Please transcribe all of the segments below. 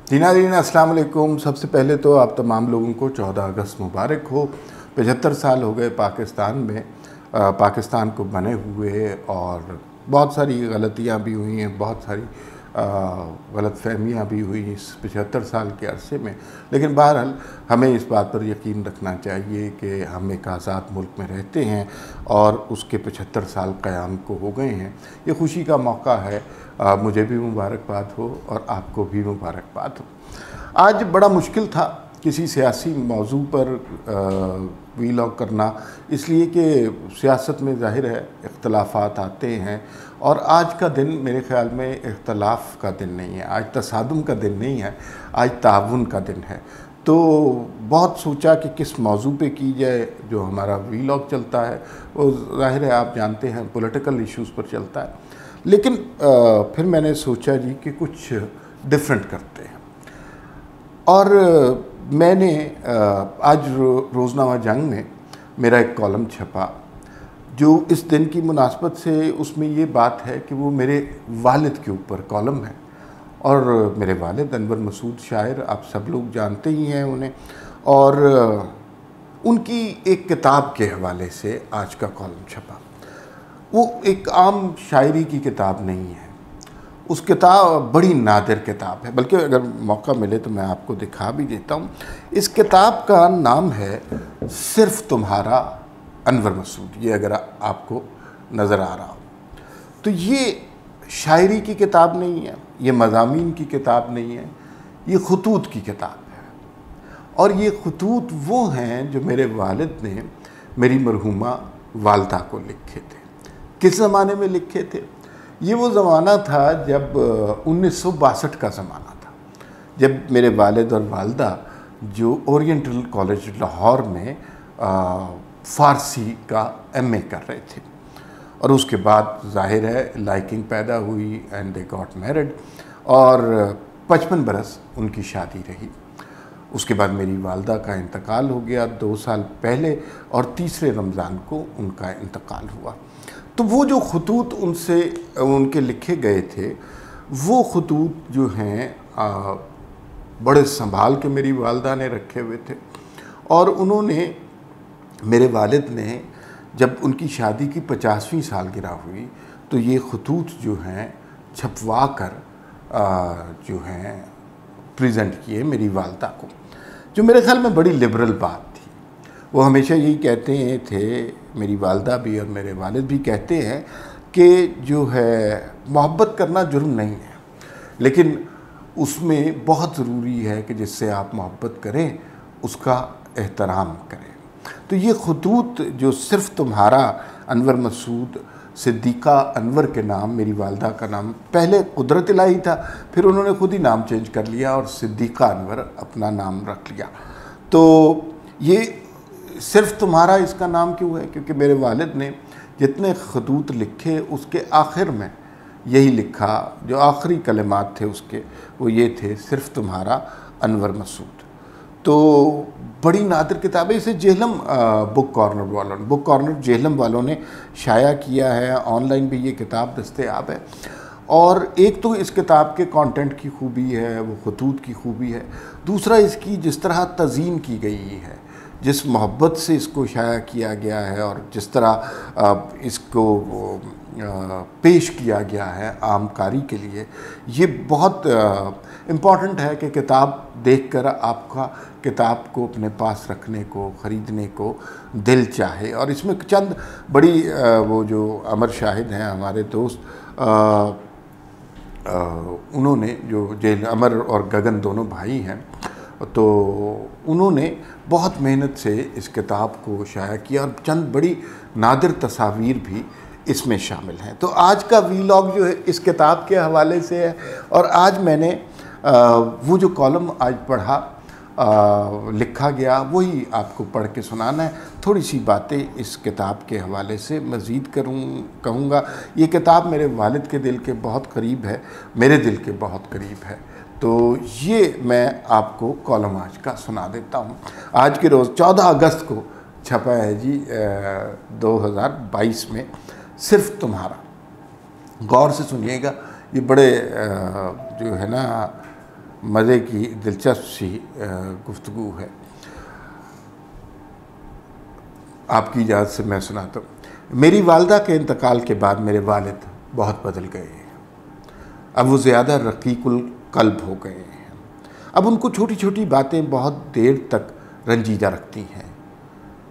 जी नाज़रीन, अस्सलाम वालेकुम। सबसे पहले तो आप तमाम लोगों को 14 अगस्त मुबारक हो। 75 साल हो गए पाकिस्तान में, पाकिस्तान को बने हुए, और बहुत सारी गलतियाँ भी हुई हैं, बहुत सारी गलतफहमियाँ भी हुई इस 75 साल के अरसे में। लेकिन बहरहाल हमें इस बात पर यकीन रखना चाहिए कि हम एक आज़ाद मुल्क में रहते हैं और उसके 75 साल क़याम को हो गए हैं। ये खुशी का मौका है। मुझे भी मुबारकबाद हो और आपको भी मुबारकबाद हो। आज बड़ा मुश्किल था किसी सियासी मौजू पर वीलॉग करना, इसलिए कि सियासत में ज़ाहिर है इख्तलाफात आते हैं, और आज का दिन मेरे ख़्याल में इख्तलाफ का दिन नहीं है, आज तसादुम का दिन नहीं है, आज ताउन का दिन है। तो बहुत सोचा कि किस मौजू पे की जाए। जो हमारा वीलॉग चलता है वो ज़ाहिर है आप जानते हैं पॉलिटिकल इश्यूज़ पर चलता है, लेकिन फिर मैंने सोचा जी कि कुछ डिफरेंट करते हैं। और मैंने आज रोज़नामा जंग में मेरा एक कॉलम छपा जो इस दिन की मुनासबत से, उसमें ये बात है कि वो मेरे वालिद के ऊपर कॉलम है। और मेरे वालिद अनवर मसूद शायर, आप सब लोग जानते ही हैं उन्हें, और उनकी एक किताब के हवाले से आज का कॉलम छपा। वो एक आम शायरी की किताब नहीं है, उस किताब बड़ी नादिर किताब है, बल्कि अगर मौका मिले तो मैं आपको दिखा भी देता हूँ। इस किताब का नाम है सिर्फ तुम्हारा अनवर मसूद। ये अगर आपको नज़र आ रहा हो तो ये शायरी की किताब नहीं है, ये मज़ामीन की किताब नहीं है, ये खतूत की किताब है। और ये खतूत वो हैं जो मेरे वालिद ने मेरी मरहूमा वालदा को लिखे थे। किस ज़माने में लिखे थे? ये वो ज़माना था जब 1962 का ज़माना था, जब मेरे वालिद और वालदा जो ओरिएंटल कॉलेज लाहौर में फ़ारसी का MA कर रहे थे। और उसके बाद ज़ाहिर है लाइकिंग पैदा हुई एंड दे गॉट मैरिड, और 55 बरस उनकी शादी रही। उसके बाद मेरी वालदा का इंतकाल हो गया 2 साल पहले, और तीसरे रमज़ान को उनका इंतकाल हुआ। तो वो जो खतूत उनसे उनके लिखे गए थे, वो खतूत जो हैं बड़े संभाल के मेरी वालदा ने रखे हुए थे। और उन्होंने, मेरे वालिद ने, जब उनकी शादी की 50वीं सालगिरह हुई तो ये खतूत जो हैं छपवा कर जो हैं प्रेजेंट किए मेरी वालदा को, जो मेरे ख्याल में बड़ी लिबरल बात थी। वो हमेशा यही कहते थे, मेरी वालदा भी और मेरे वालिद भी कहते हैं कि जो है मोहब्बत करना जुर्म नहीं है, लेकिन उसमें बहुत ज़रूरी है कि जिससे आप मोहब्बत करें उसका एहतराम करें। तो ये खतूत जो सिर्फ तुम्हारा अनवर मसूद, सिद्दीक़ा अनवर के नाम, मेरी वालदा का नाम पहले कुदरत इलाही था, फिर उन्होंने खुद ही नाम चेंज कर लिया और सिद्दीक़ा अनवर अपना नाम रख लिया। तो ये सिर्फ तुम्हारा इसका नाम क्यों है? क्योंकि मेरे वालिद ने जितने खतूत लिखे उसके आखिर में यही लिखा, जो आखिरी कलिमात थे उसके, वो ये थे, सिर्फ तुम्हारा अनवर मसूद। तो बड़ी नादिर किताब है। इसे जेहलम बुक कॉर्नर जेहलम वालों ने शाया किया है, ऑनलाइन भी ये किताब दस्तयाब है। और एक तो इस किताब के कंटेंट की खूबी है, वो खतूत की खूबी है। दूसरा इसकी जिस तरह तज़ीन की गई है, जिस मोहब्बत से इसको शाया किया गया है, और जिस तरह इसको पेश किया गया है आमकारी के लिए, ये बहुत इम्पॉर्टेंट है कि किताब देखकर आपका किताब को अपने पास रखने को, ख़रीदने को दिल चाहे। और इसमें चंद बड़ी वो जो अमर शाहिद हैं हमारे दोस्त, उन्होंने जो अमर और गगन दोनों भाई हैं, तो उन्होंने बहुत मेहनत से इस किताब को शाया किया, और चंद बड़ी नादिर तस्वीर भी इसमें शामिल हैं। तो आज का वीलॉग जो है इस किताब के हवाले से है। और आज मैंने वो जो कॉलम आज पढ़ा, लिखा गया, वही आपको पढ़ के सुनाना है। थोड़ी सी बातें इस किताब के हवाले से मज़ीद कहूँगा। ये किताब मेरे वालिद के दिल के बहुत करीब है, मेरे दिल के बहुत करीब है। तो ये मैं आपको कॉलम आज का सुना देता हूँ। आज के रोज़ 14 अगस्त को छपा है जी 2022 में, सिर्फ तुम्हारा। गौर से सुनिएगा, ये बड़े जो है ना मज़े की दिलचस्प सी गुफ्तगू है। आपकी इजाज़त से मैं सुनाता हूँ। मेरी वालदा के इंतकाल के बाद मेरे वालिद बहुत बदल गए हैं। अब वो ज़्यादा रकीकुल कल्ब हो गए हैं। अब उनको छोटी छोटी बातें बहुत देर तक रंजीदा रखती हैं।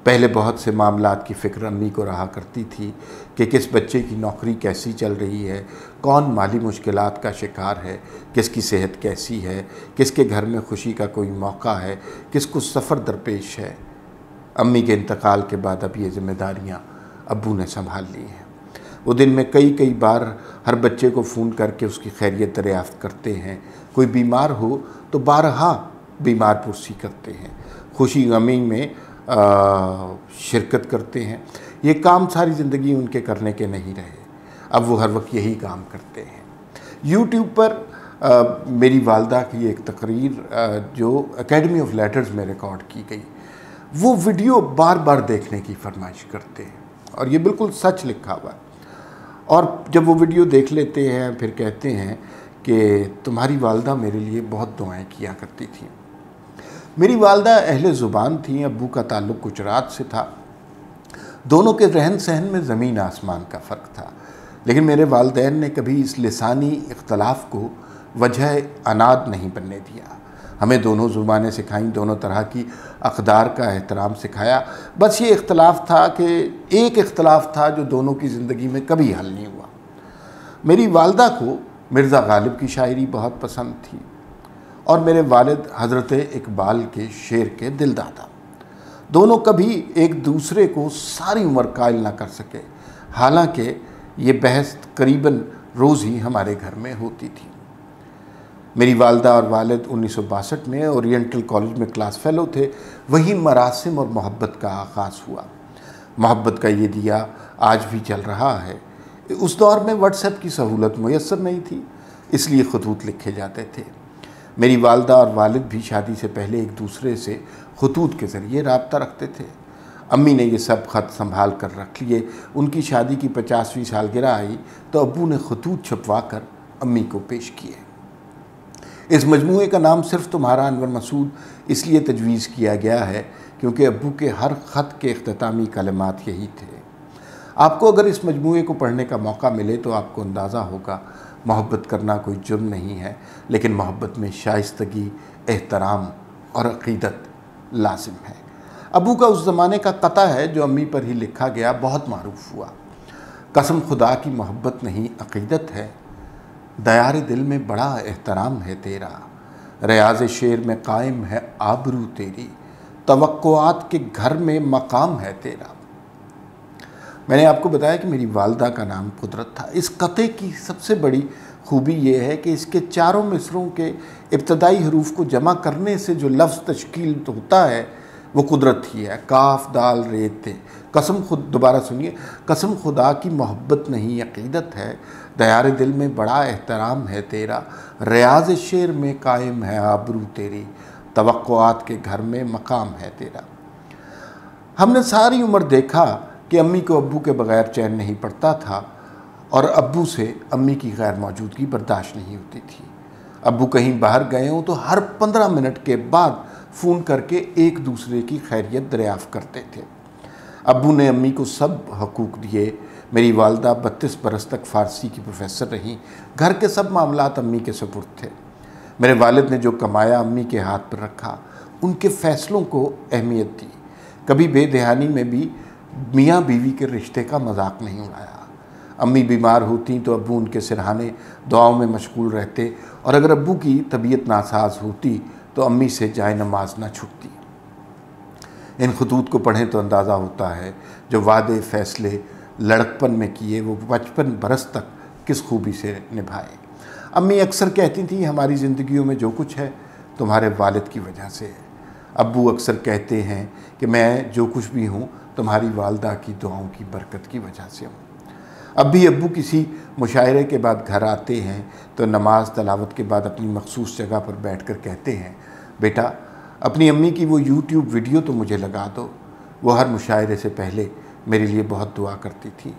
पहले बहुत से मामलात की फ़िक्र अम्मी को रहा करती थी कि किस बच्चे की नौकरी कैसी चल रही है, कौन माली मुश्किलात का शिकार है, किसकी सेहत कैसी है, किसके घर में खुशी का कोई मौका है, किसको सफ़र दरपेश है। अम्मी के इंतकाल के बाद अब ये ज़िम्मेदारियाँ अब्बू ने संभाल ली हैं। वो दिन में कई बार हर बच्चे को फ़ोन करके उसकी खैरियत दरियाफ़्त करते हैं। कोई बीमार हो तो बारहा बीमार पुरसी करते हैं, खुशी गमी में शिरकत करते हैं। ये काम सारी ज़िंदगी उनके करने के नहीं रहे, अब वो हर वक्त यही काम करते हैं। यूट्यूब पर मेरी वालदा की एक तकरीर जो एकेडमी ऑफ लेटर्स में रिकॉर्ड की गई, वो वीडियो बार बार देखने की फरमाइश करते हैं और ये बिल्कुल सच लिखा हुआ है। और जब वो वीडियो देख लेते हैं फिर कहते हैं कि तुम्हारी वालदा मेरे लिए बहुत दुआएं किया करती थी। मेरी वालदा अहले ज़ुबान थी, अब्बू का ताल्लुक़ गुजरात से था। दोनों के रहन सहन में ज़मीन आसमान का फ़र्क था, लेकिन मेरे वालिदैन ने कभी इस लिसानी इख्तलाफ को वजह अनाद नहीं बनने दिया। हमें दोनों ज़ुबानें सिखाईं, दोनों तरह की अक़दार का एहतराम सिखाया। बस ये इख्तलाफ था कि एक इख्तलाफ था जो दोनों की ज़िंदगी में कभी हल नहीं हुआ। मेरी वालदा को मिर्ज़ा गालिब की शायरी बहुत पसंद थी और मेरे वालिद हज़रत इकबाल के शेर के दिलदादा। दोनों कभी एक दूसरे को सारी उम्र कायल ना कर सके, हालांकि ये बहस करीबन रोज़ ही हमारे घर में होती थी। मेरी वालदा और वालिद 1962 में ओरिएंटल कॉलेज में क्लास फ़ेलो थे। वहीं मरासिम और मोहब्बत का आगाज़ हुआ। मोहब्बत का ये दिया आज भी जल रहा है। उस दौर में व्हाट्सएप की सहूलत मुयस्सर नहीं थी, इसलिए खतूत लिखे जाते थे। मेरी वालदा और वालिद भी शादी से पहले एक दूसरे से खतूत के ज़रिए रब्ता रखते थे। अम्मी ने ये सब ख़त संभाल कर रख लिए। उनकी शादी की 50वीं सालगिरह आई तो अब्बू ने खतूत छपवा कर अम्मी को पेश किए। इस मजमूए का नाम सिर्फ तुम्हारा अनवर मसूद इसलिए तजवीज़ किया गया है क्योंकि अब्बू के हर ख़त के इख्तितामी कलमात यही थे। आपको अगर इस मजमूए को पढ़ने का मौका मिले तो आपको अंदाज़ा होगा मोहब्बत करना कोई जुर्म नहीं है, लेकिन मोहब्बत में शाइस्तगी, एहतराम और अक़ीदत लाजिम है। अब्बू का उस ज़माने का कता है जो अम्मी पर ही लिखा गया, बहुत मारूफ हुआ। कसम खुदा की मोहब्बत नहीं अक़ीदत है, दयार दिल में बड़ा एहतराम है तेरा, रियाज़ शेर में कायम है आबरू तेरी, तवक्कुआत के घर में मकाम है तेरा। मैंने आपको बताया कि मेरी वालदा का नाम कुदरत था। इस कते की सबसे बड़ी खूबी ये है कि इसके चारों मिसरों के इब्तदाई हरूफ को जमा करने से जो लफ्ज़ तश्कील होता है वो कुदरत ही है। काफ दाल रेत थे। कसम खुद, दोबारा सुनिए, कसम खुदा की मोहब्बत नहीं अक़ीदत है, दयार दिल में बड़ा एहतराम है तेरा, रियाज़ शेर में कायम है आबरू तेरी, तवक्कुआत के घर में मकाम है तेरा। हमने सारी उम्र देखा कि अम्मी को अब्बू के बग़ैर चैन नहीं पड़ता था और अब्बू से अम्मी की गैर मौजूदगी बर्दाश्त नहीं होती थी। अब्बू कहीं बाहर गए हों तो हर 15 मिनट के बाद फ़ोन करके एक दूसरे की खैरियत दरियाफ़्त करते थे। अब्बू ने अम्मी को सब हकूक़ दिए। मेरी वालदा 32 बरस तक फ़ारसी की प्रोफेसर रहीं। घर के सब मामलात अम्मी के सुपुर्द थे। मेरे वालिद ने जो कमाया अम्मी के हाथ पर रखा, उनके फ़ैसलों को अहमियत दी। कभी बेदहानी में भी मियाँ बीवी के रिश्ते का मजाक नहीं उड़ाया। अम्मी बीमार होती तो अब्बू उनके सिरहाने दुआओं में मशगूल रहते और अगर अब्बू की तबीयत नासाज होती तो अम्मी से जाए नमाज न छूटती। इन खतूत को पढ़ें तो अंदाज़ा होता है जो वादे फ़ैसले लड़कपन में किए वो 55 बरस तक किस खूबी से निभाए। अम्मी अक्सर कहती थी हमारी ज़िंदगियों में जो कुछ है तुम्हारे वालिद की वजह से है। अब्बू अक्सर कहते हैं कि मैं जो कुछ भी हूँ तुम्हारी वालदा की दुआओं की बरकत की वजह से हूँ। अब भी अब्बू किसी मुशायरे के बाद घर आते हैं तो नमाज तलावत के बाद अपनी मखसूस जगह पर बैठकर कहते हैं, बेटा अपनी अम्मी की वो यूट्यूब वीडियो तो मुझे लगा दो, वो हर मुशायरे से पहले मेरे लिए बहुत दुआ करती थी।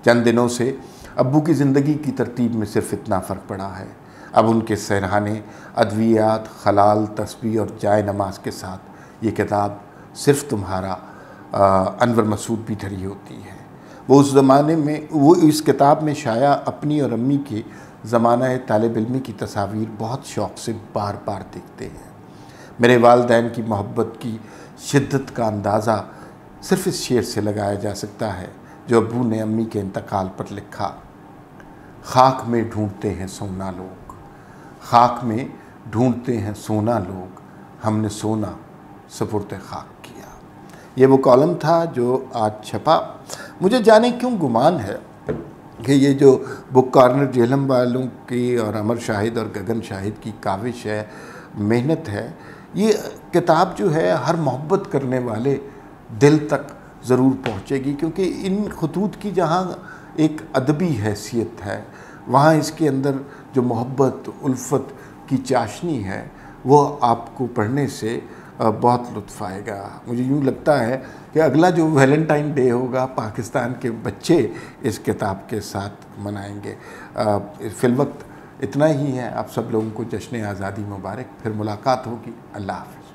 चंद दिनों से अब्बू की ज़िंदगी की तरतीब में सिर्फ इतना फ़र्क पड़ा है, अब उनके सरहाने अद्वियात, खलाल, तस्बीह और जाए नमाज के साथ ये किताब सिर्फ़ तुम्हारा अनवर मसूद भी धरी होती है। वो उस ज़माने में, वो इस किताब में शाया अपनी और अम्मी के ज़माना तालिब इल्मी की तस्वीर बहुत शौक़ से बार बार देखते हैं। मेरे वालिदैन की मोहब्बत की शिद्दत का अंदाज़ा सिर्फ़ इस शेर से लगाया जा सकता है जो अब्बू ने अम्मी के इंतकाल पर लिखा। खाक में ढूंढते हैं सोना लोग, खाक में ढूंढते हैं सोना लोग, हमने सोना सुपुर्द खाक किया। ये वो कॉलम था जो आज छपा। मुझे जाने क्यों गुमान है कि ये जो बुक कॉर्नर जेहलम वालों की और अमर शाहिद और गगन शाहिद की काविश है, मेहनत है, ये किताब जो है हर मोहब्बत करने वाले दिल तक ज़रूर पहुँचेगी, क्योंकि इन खतूत की जहाँ एक अदबी हैसियत है, वहाँ इसके अंदर जो मोहब्बत उल्फत की चाशनी है वो आपको पढ़ने से बहुत लुत्फ़ आएगा। मुझे यूँ लगता है कि अगला जो वैलेंटाइन डे होगा पाकिस्तान के बच्चे इस किताब के साथ मनाएंगे। फ़िलवक्त इतना ही है। आप सब लोगों को जश्न आज़ादी मुबारक। फिर मुलाकात होगी। अल्लाह हाफ़िज़।